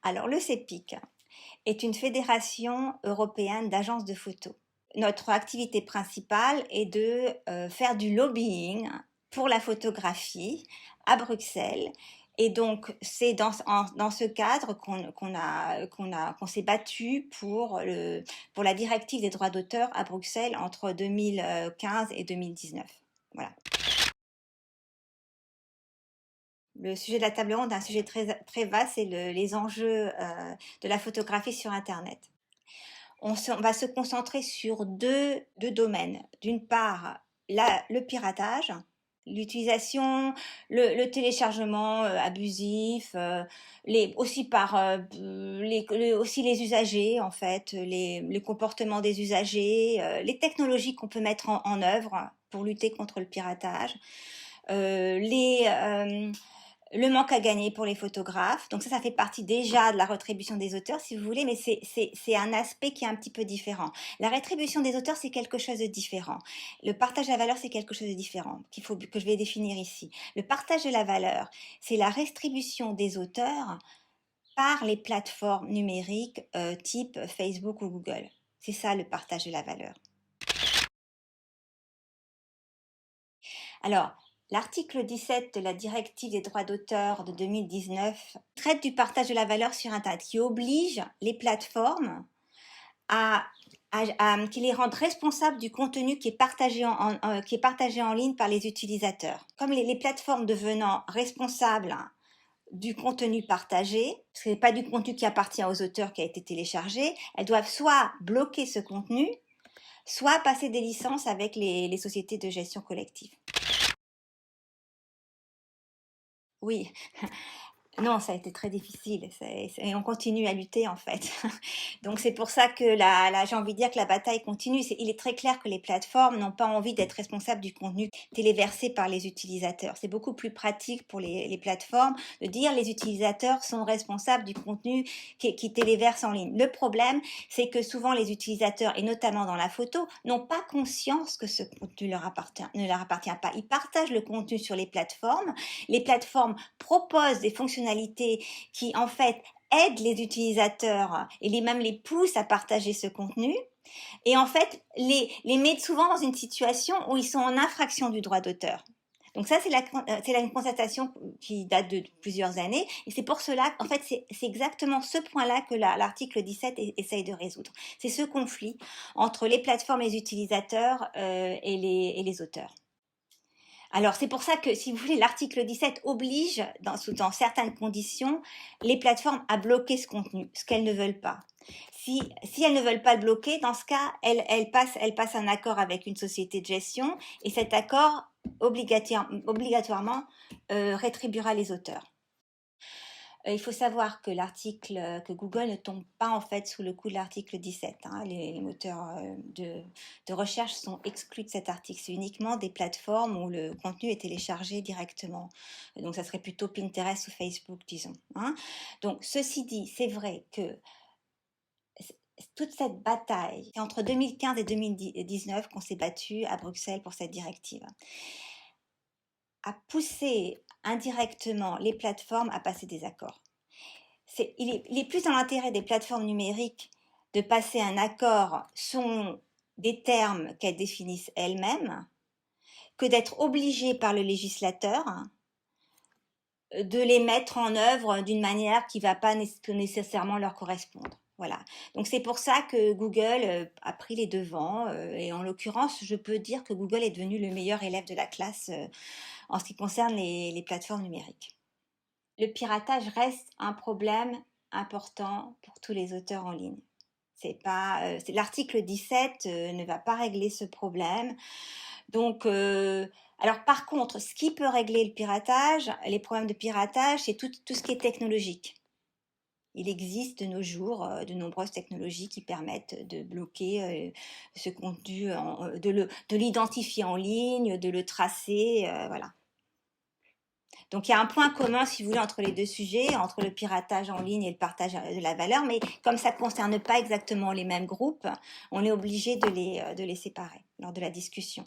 Alors, le CEPIC est une fédération européenne d'agences de photos. Notre activité principale est de faire du lobbying pour la photographie à Bruxelles. Et donc, c'est dans ce cadre qu'on s'est battu pour la directive des droits d'auteur à Bruxelles entre 2015 et 2019. Voilà. Le sujet de la table ronde est un sujet très vaste, c'est les enjeux de la photographie sur Internet. On va se concentrer sur deux domaines. D'une part, le piratage, l'utilisation, le téléchargement abusif, aussi aussi les usagers en fait, les comportements des usagers, les technologies qu'on peut mettre en œuvre pour lutter contre le piratage, euh, les, euh, le manque à gagner pour les photographes. Donc ça fait partie déjà de la rétribution des auteurs, si vous voulez, mais c'est un aspect qui est un petit peu différent. La rétribution des auteurs, c'est quelque chose de différent. Le partage de la valeur, c'est quelque chose de différent, que je vais définir ici. Le partage de la valeur, c'est la rétribution des auteurs par les plateformes numériques type Facebook ou Google. C'est ça le partage de la valeur. Alors, l'article 17 de la directive des droits d'auteur de 2019 traite du partage de la valeur sur Internet, qui oblige les plateformes qui les rendent responsables du contenu qui est partagé en ligne par les utilisateurs. Comme les plateformes devenant responsables du contenu partagé, ce n'est pas du contenu qui appartient aux auteurs qui a été téléchargé, elles doivent soit bloquer ce contenu, soit passer des licences avec les sociétés de gestion collective. Oui, non, ça a été très difficile et on continue à lutter en fait. Donc c'est pour ça que j'ai envie de dire que la bataille continue. Il est très clair que les plateformes n'ont pas envie d'être responsables du contenu téléversé par les utilisateurs. C'est beaucoup plus pratique pour les plateformes de dire les utilisateurs sont responsables du contenu qui téléverse en ligne. Le problème, c'est que souvent les utilisateurs, et notamment dans la photo, n'ont pas conscience que ce contenu ne leur appartient pas. Ils partagent le contenu sur les plateformes. Les plateformes proposent des fonctionnalités qui, en fait, aident les utilisateurs et même les poussent à partager ce contenu. Et en fait, les mettent souvent dans une situation où ils sont en infraction du droit d'auteur. Donc ça, c'est une constatation qui date de plusieurs années. Et c'est pour cela, en fait, c'est exactement ce point-là que l'article 17 essaye de résoudre. C'est ce conflit entre les plateformes, les utilisateurs et les auteurs. Alors, c'est pour ça que, si vous voulez, l'article 17 oblige, dans certaines conditions, les plateformes à bloquer ce contenu, ce qu'elles ne veulent pas. Si elles ne veulent pas le bloquer, dans ce cas, elles passent un accord avec une société de gestion et cet accord obligatoirement rétribuera les auteurs. Il faut savoir que que Google ne tombe pas en fait sous le coup de l'article 17. Hein. Les moteurs de recherche sont exclus de cet article. C'est uniquement des plateformes où le contenu est téléchargé directement. Donc ça serait plutôt Pinterest ou Facebook, disons. Hein. Donc ceci dit, c'est vrai que toute cette bataille, c'est entre 2015 et 2019 qu'on s'est battu à Bruxelles pour cette directive, a poussé indirectement les plateformes à passer des accords. Il est plus dans l'intérêt des plateformes numériques de passer un accord sur des termes qu'elles définissent elles-mêmes que d'être obligées par le législateur de les mettre en œuvre d'une manière qui ne va pas nécessairement leur correspondre. Voilà. Donc c'est pour ça que Google a pris les devants et en l'occurrence, je peux dire que Google est devenu le meilleur élève de la classe en ce qui concerne les plateformes numériques. Le piratage reste un problème important pour tous les auteurs en ligne. L'article 17 ne va pas régler ce problème. Donc, alors par contre, ce qui peut régler le piratage, les problèmes de piratage, c'est tout ce qui est technologique. Il existe de nos jours de nombreuses technologies qui permettent de bloquer ce contenu, de l'identifier en ligne, de le tracer, voilà. Donc, il y a un point commun, si vous voulez, entre les deux sujets, entre le piratage en ligne et le partage de la valeur, mais comme ça ne concerne pas exactement les mêmes groupes, on est obligé de les séparer lors de la discussion.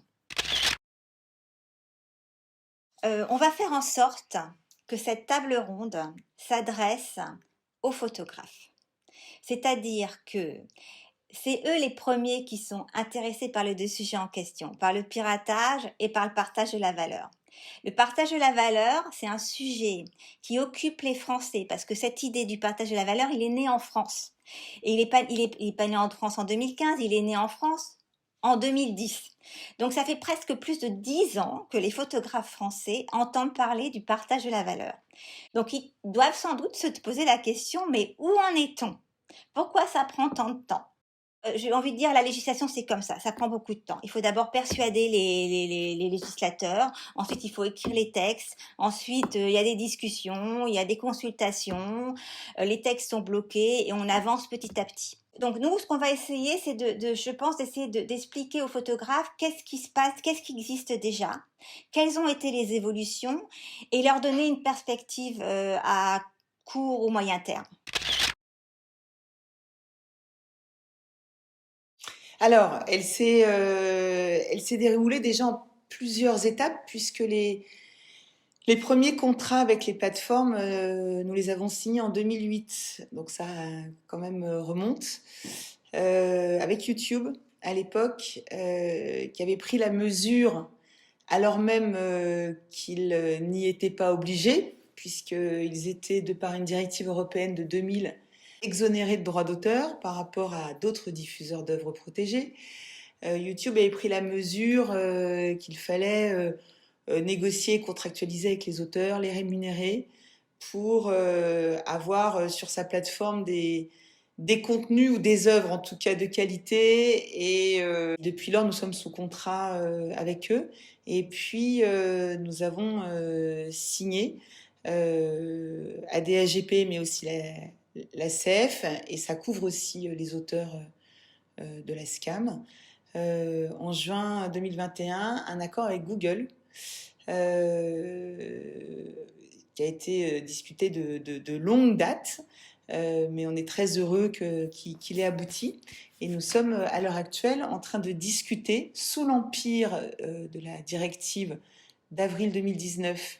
On va faire en sorte que cette table ronde s'adresse aux photographes. C'est-à-dire que c'est eux les premiers qui sont intéressés par les deux sujets en question, par le piratage et par le partage de la valeur. Le partage de la valeur, c'est un sujet qui occupe les Français parce que cette idée du partage de la valeur, il est né en France. Et il est pas né en France en 2015, il est né en France en 2010. Donc ça fait presque plus de 10 ans que les photographes français entendent parler du partage de la valeur. Donc ils doivent sans doute se poser la question, mais où en est-on? Pourquoi ça prend tant de temps? J'ai envie de dire, la législation, c'est comme ça prend beaucoup de temps. Il faut d'abord persuader les législateurs, ensuite il faut écrire les textes, ensuite il y a des discussions, il y a des consultations, les textes sont bloqués et on avance petit à petit. Donc nous, ce qu'on va essayer, c'est je pense, d'essayer d'expliquer aux photographes qu'est-ce qui se passe, qu'est-ce qui existe déjà, quelles ont été les évolutions et leur donner une perspective à court ou moyen terme. Alors, elle s'est déroulée déjà en plusieurs étapes puisque les premiers contrats avec les plateformes, nous les avons signés en 2008. Donc ça quand même remonte. Avec YouTube à l'époque, qui avait pris la mesure alors même qu'ils n'y étaient pas obligés, puisqu'ils étaient, de par une directive européenne de 2000, exonérés de droits d'auteur par rapport à d'autres diffuseurs d'œuvres protégées. YouTube avait pris la mesure qu'il fallait négocier, contractualiser avec les auteurs, les rémunérer pour avoir sur sa plateforme des contenus ou des œuvres en tout cas de qualité. Et depuis lors, nous sommes sous contrat avec eux. Et puis, nous avons signé ADAGP, mais aussi la CF, et ça couvre aussi les auteurs de la SCAM. En juin 2021, un accord avec Google qui a été discuté de longue date, mais on est très heureux qu'il ait abouti. Et nous sommes à l'heure actuelle en train de discuter, sous l'empire de la directive d'avril 2019,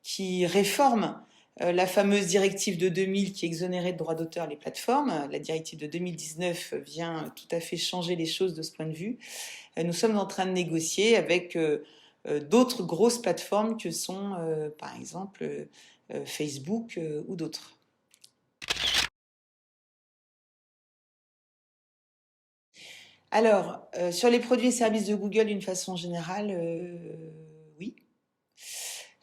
qui réforme la fameuse directive de 2000 qui exonérait de droits d'auteur les plateformes. La directive de 2019 vient tout à fait changer les choses de ce point de vue. Nous sommes en train de négocier avec d'autres grosses plateformes que sont, par exemple, Facebook ou d'autres. Alors, sur les produits et services de Google, d'une façon générale, oui.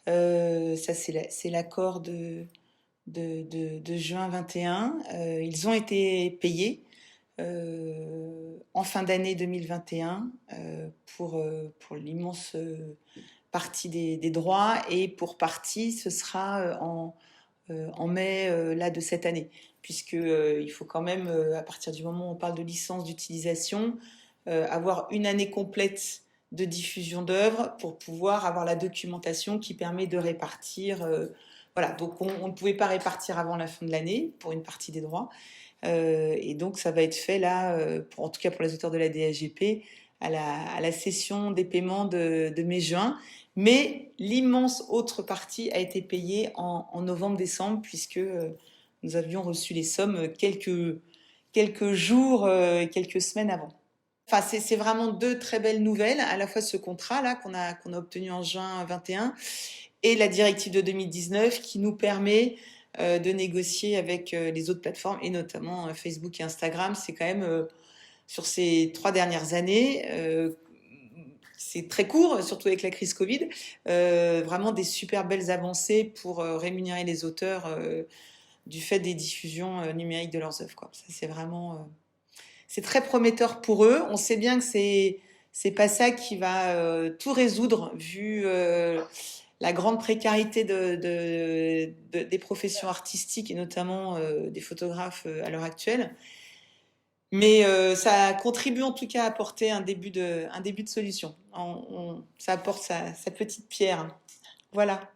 Ça, c'est l'accord de juin 21. Ils ont été payés en fin d'année 2021 pour l'immense partie des droits, et pour partie, ce sera en mai là, de cette année, puisque il faut quand même, à partir du moment où on parle de licence d'utilisation, avoir une année complète de diffusion d'œuvres pour pouvoir avoir la documentation qui permet de répartir. Voilà, donc on ne pouvait pas répartir avant la fin de l'année pour une partie des droits. Et donc ça va être fait là, en tout cas pour les auteurs de la DAGP, à la session des paiements de mai-juin. Mais l'immense autre partie a été payée en novembre-décembre, puisque nous avions reçu les sommes quelques jours, quelques semaines avant. Enfin, c'est vraiment deux très belles nouvelles, à la fois ce contrat-là qu'on a obtenu en juin 21 et la directive de 2019 qui nous permet de négocier avec les autres plateformes, et notamment Facebook et Instagram. C'est quand même, sur ces 3 dernières années, c'est très court, surtout avec la crise Covid, vraiment des super belles avancées pour rémunérer les auteurs du fait des diffusions numériques de leurs œuvres, quoi. Ça, c'est vraiment... c'est très prometteur pour eux. On sait bien que c'est pas ça qui va tout résoudre, vu la grande précarité des professions artistiques, et notamment des photographes à l'heure actuelle. Mais ça contribue en tout cas à apporter un début de solution. Ça apporte sa petite pierre. Voilà.